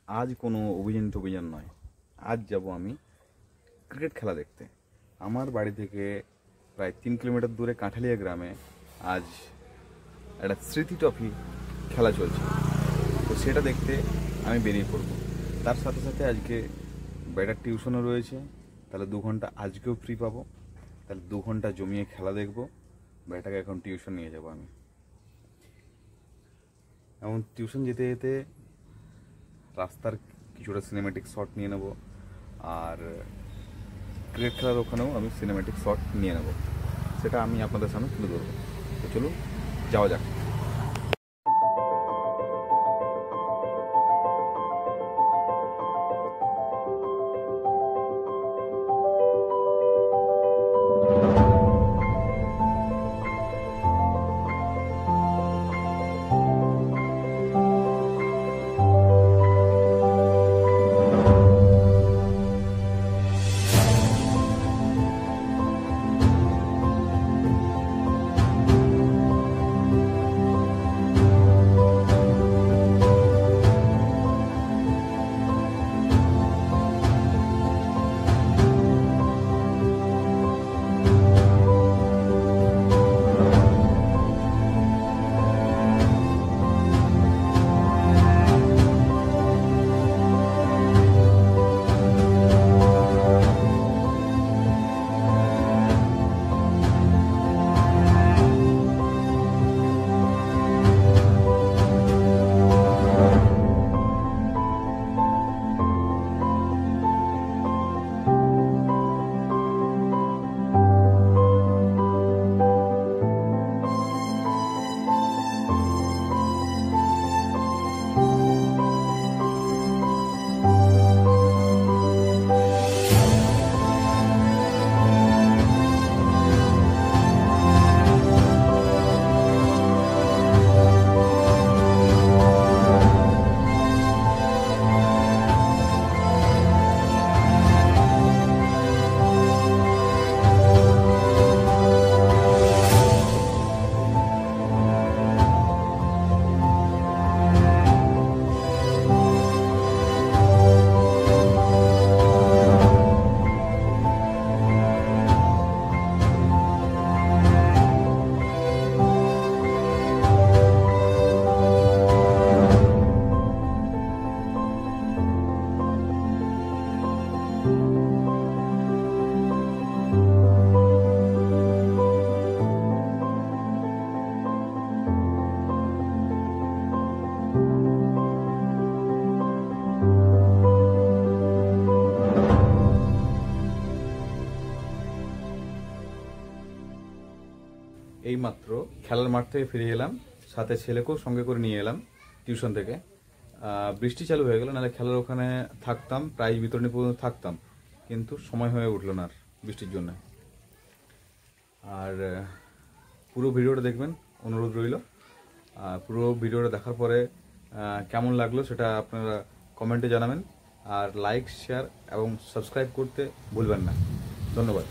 আজ কোনো অভিযান নয়, আজ যাব আমি ক্রিকেট খেলা দেখতে। আমার বাড়ি থেকে প্রায় 3 কিলোমিটার দূরে কাঁঠালিয়া গ্রামে আজ একটা স্মৃতি ট্রফি খেলা চলছে, তো সেটা দেখতে আমি বেরিয়ে পড়ব। তার সাথে সাথে আজকে বেটার টিউশনও রয়েছে, তাহলে 2 ঘন্টা আজকেও ফ্রি পাবো, তাহলে 2 ঘন্টা জমিয়ে খেলা দেখবো। বেটাকে এখন টিউশন নিয়ে যাব আমি। এমন টিউশন যেতে যেতে রাস্তার কিছুটা সিনেম্যাটিক শট নিয়ে নেব, আর ক্রিকেট খেলার ওখানেও আমি সিনেম্যাটিক শট নিয়ে নেব, সেটা আমি আপনাদের সামনে তুলে ধরবো। তো চলুন যাওয়া যাক। এইমাত্র খেলার মাঠ থেকে ফিরে এলাম, সাথে ছেলেকেও সঙ্গে করে নিয়ে এলাম টিউশন থেকে। বৃষ্টি চালু হয়ে গেল, নাহলে খেলার ওখানে থাকতাম, প্রাইজ বিতরণী পর্যন্ত থাকতাম, কিন্তু সময় হয়ে উঠলো না আর বৃষ্টির জন্য। আর পুরো ভিডিওটা দেখবেন অনুরোধ রইল। পুরো ভিডিওটা দেখার পরে কেমন লাগলো সেটা আপনারা কমেন্টে জানাবেন, আর লাইক, শেয়ার এবং সাবস্ক্রাইব করতে ভুলবেন না। ধন্যবাদ।